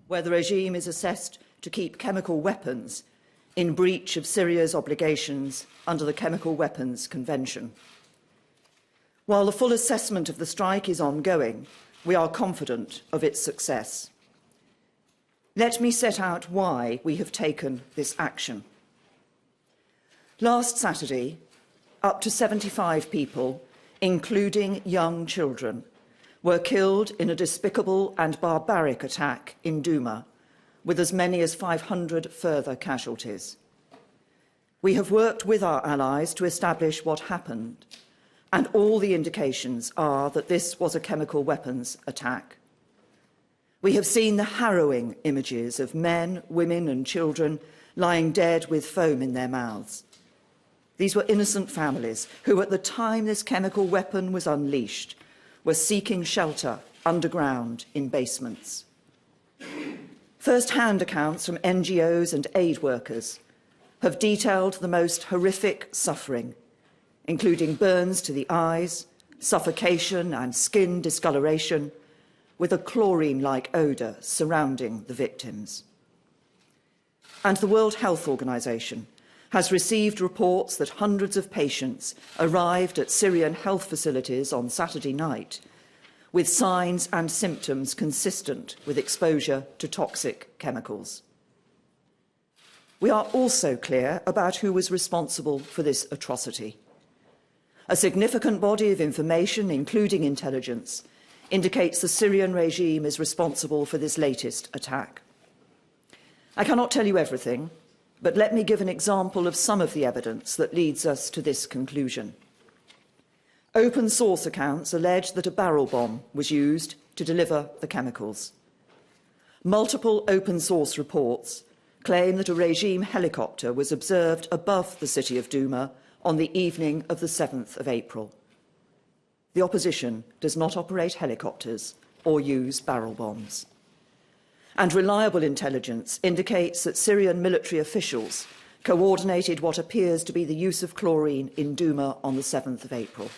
where the regime is assessed to keep chemical weapons in breach of Syria's obligations under the Chemical Weapons Convention. While the full assessment of the strike is ongoing, we are confident of its success. Let me set out why we have taken this action. Last Saturday, up to 75 people, including young children, were killed in a despicable and barbaric attack in Douma, with as many as 500 further casualties. We have worked with our allies to establish what happened, and all the indications are that this was a chemical weapons attack. We have seen the harrowing images of men, women and children lying dead with foam in their mouths. These were innocent families who, at the time this chemical weapon was unleashed, were seeking shelter underground in basements. First-hand accounts from NGOs and aid workers have detailed the most horrific suffering, including burns to the eyes, suffocation and skin discoloration, with a chlorine-like odour surrounding the victims. And the World Health Organization has received reports that hundreds of patients arrived at Syrian health facilities on Saturday night with signs and symptoms consistent with exposure to toxic chemicals. We are also clear about who was responsible for this atrocity. A significant body of information, including intelligence, indicates the Syrian regime is responsible for this latest attack. I cannot tell you everything, but let me give an example of some of the evidence that leads us to this conclusion. Open source accounts allege that a barrel bomb was used to deliver the chemicals. Multiple open source reports claim that a regime helicopter was observed above the city of Douma on the evening of the 7th of April. The opposition does not operate helicopters or use barrel bombs. And reliable intelligence indicates that Syrian military officials coordinated what appears to be the use of chlorine in Douma on the 7th of April.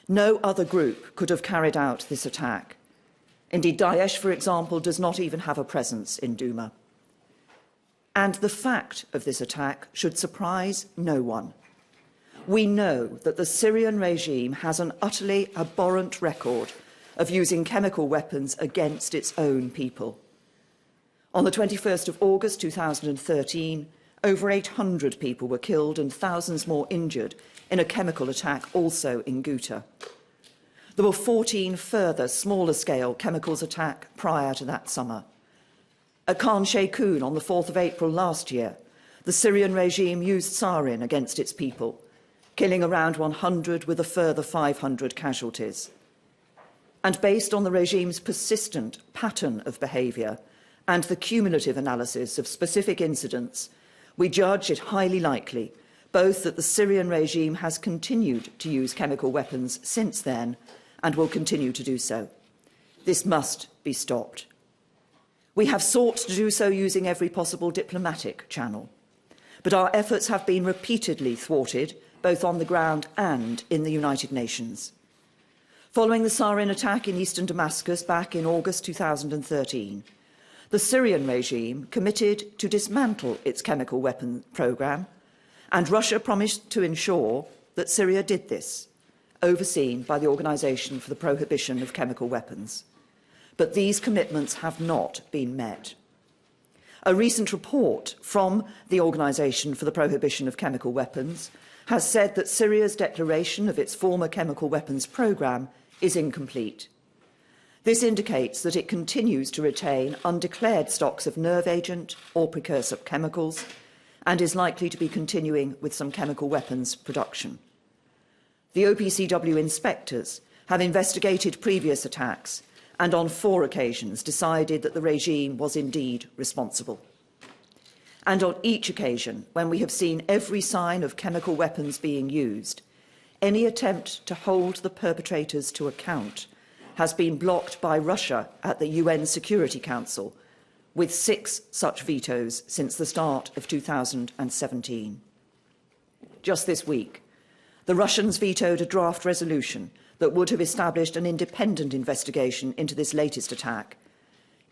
No other group could have carried out this attack. Indeed, Daesh, for example, does not even have a presence in Douma. And the fact of this attack should surprise no one. We know that the Syrian regime has an utterly abhorrent record of using chemical weapons against its own people. On the 21st of August 2013, over 800 people were killed and thousands more injured in a chemical attack also in Ghouta. There were 14 further smaller-scale chemicals attacks prior to that summer. At Khan Sheikhoun on the 4th of April last year, the Syrian regime used sarin against its people, killing around 100 with a further 500 casualties. And based on the regime's persistent pattern of behaviour and the cumulative analysis of specific incidents, we judge it highly likely both that the Syrian regime has continued to use chemical weapons since then and will continue to do so. This must be stopped. We have sought to do so using every possible diplomatic channel, but our efforts have been repeatedly thwarted, both on the ground and in the United Nations. Following the sarin attack in eastern Damascus back in August 2013, the Syrian regime committed to dismantle its chemical weapon programme, and Russia promised to ensure that Syria did this, overseen by the Organisation for the Prohibition of Chemical Weapons. But these commitments have not been met. A recent report from the Organisation for the Prohibition of Chemical Weapons has said that Syria's declaration of its former chemical weapons programme is incomplete. This indicates that it continues to retain undeclared stocks of nerve agent or precursor chemicals and is likely to be continuing with some chemical weapons production. The OPCW inspectors have investigated previous attacks and on 4 occasions decided that the regime was indeed responsible. And on each occasion, when we have seen every sign of chemical weapons being used, any attempt to hold the perpetrators to account has been blocked by Russia at the UN Security Council, with 6 such vetoes since the start of 2017. Just this week, the Russians vetoed a draft resolution that would have established an independent investigation into this latest attack,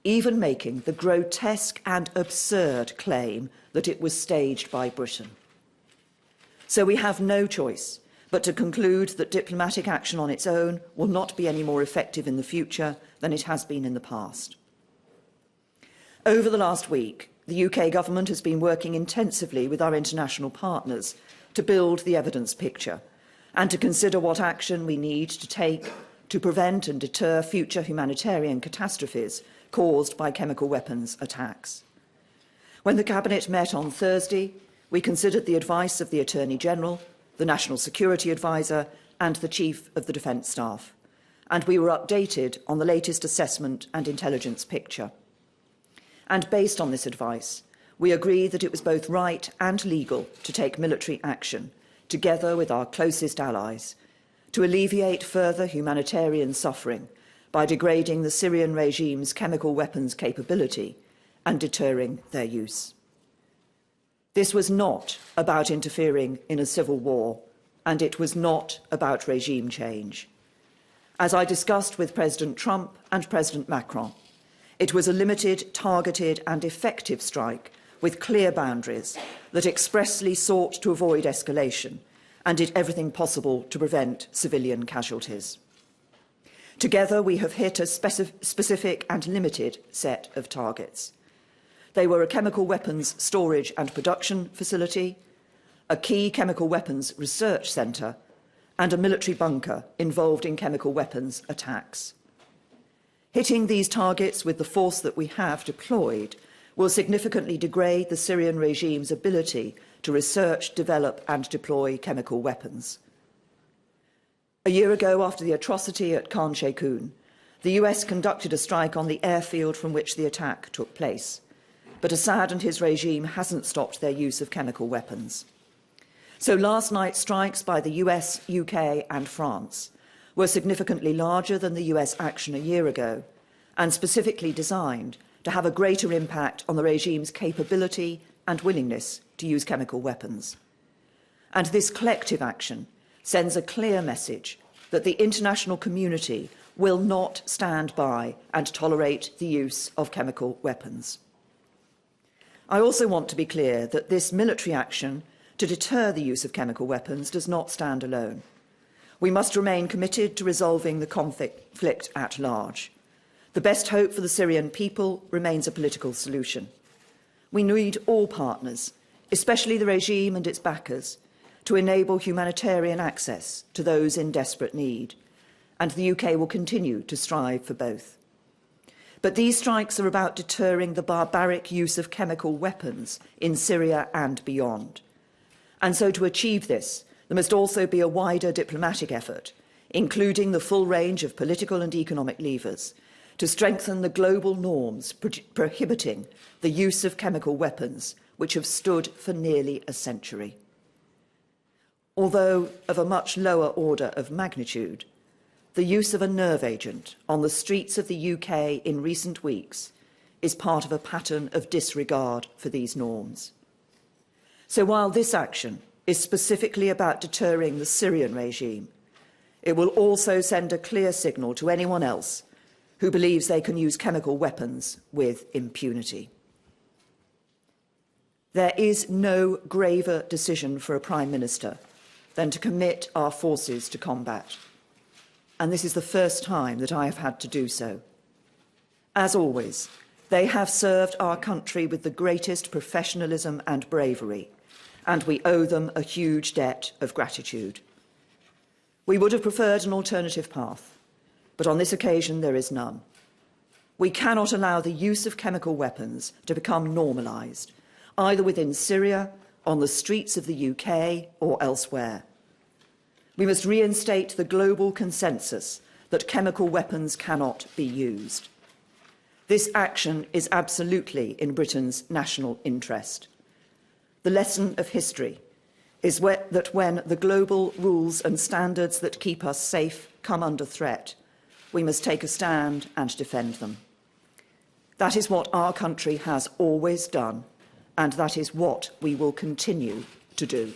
even making the grotesque and absurd claim that it was staged by Britain. So we have no choice but to conclude that diplomatic action on its own will not be any more effective in the future than it has been in the past. Over the last week, the UK government has been working intensively with our international partners to build the evidence picture and to consider what action we need to take to prevent and deter future humanitarian catastrophes caused by chemical weapons attacks. When the Cabinet met on Thursday, we considered the advice of the Attorney General, the National Security Advisor and the Chief of the Defence Staff, and we were updated on the latest assessment and intelligence picture. And based on this advice, we agreed that it was both right and legal to take military action, together with our closest allies, to alleviate further humanitarian suffering by degrading the Syrian regime's chemical weapons capability and deterring their use. This was not about interfering in a civil war, and it was not about regime change. As I discussed with President Trump and President Macron, it was a limited, targeted and effective strike with clear boundaries that expressly sought to avoid escalation and did everything possible to prevent civilian casualties. Together, we have hit a specific and limited set of targets. They were a chemical weapons storage and production facility, a key chemical weapons research centre, and a military bunker involved in chemical weapons attacks. Hitting these targets with the force that we have deployed will significantly degrade the Syrian regime's ability to research, develop and deploy chemical weapons. A year ago, after the atrocity at Khan Sheikhoun, the US conducted a strike on the airfield from which the attack took place. But Assad and his regime hasn't stopped their use of chemical weapons. So last night's strikes by the US, UK and France were significantly larger than the US action a year ago and specifically designed to have a greater impact on the regime's capability and willingness to use chemical weapons. And this collective action sends a clear message that the international community will not stand by and tolerate the use of chemical weapons. I also want to be clear that this military action to deter the use of chemical weapons does not stand alone. We must remain committed to resolving the conflict at large. The best hope for the Syrian people remains a political solution. We need all partners, especially the regime and its backers, to enable humanitarian access to those in desperate need, and the UK will continue to strive for both. But these strikes are about deterring the barbaric use of chemical weapons in Syria and beyond. And so to achieve this, there must also be a wider diplomatic effort, including the full range of political and economic levers, to strengthen the global norms prohibiting the use of chemical weapons, which have stood for nearly a century. Although of a much lower order of magnitude, the use of a nerve agent on the streets of the UK in recent weeks is part of a pattern of disregard for these norms. So while this action is specifically about deterring the Syrian regime, it will also send a clear signal to anyone else who believes they can use chemical weapons with impunity. There is no graver decision for a Prime Minister than to commit our forces to combat. And this is the first time that I have had to do so. As always, they have served our country with the greatest professionalism and bravery, and we owe them a huge debt of gratitude. We would have preferred an alternative path, but on this occasion there is none. We cannot allow the use of chemical weapons to become normalised, either within Syria, on the streets of the UK or elsewhere. We must reinstate the global consensus that chemical weapons cannot be used. This action is absolutely in Britain's national interest. The lesson of history is that when the global rules and standards that keep us safe come under threat, we must take a stand and defend them. That is what our country has always done, and that is what we will continue to do.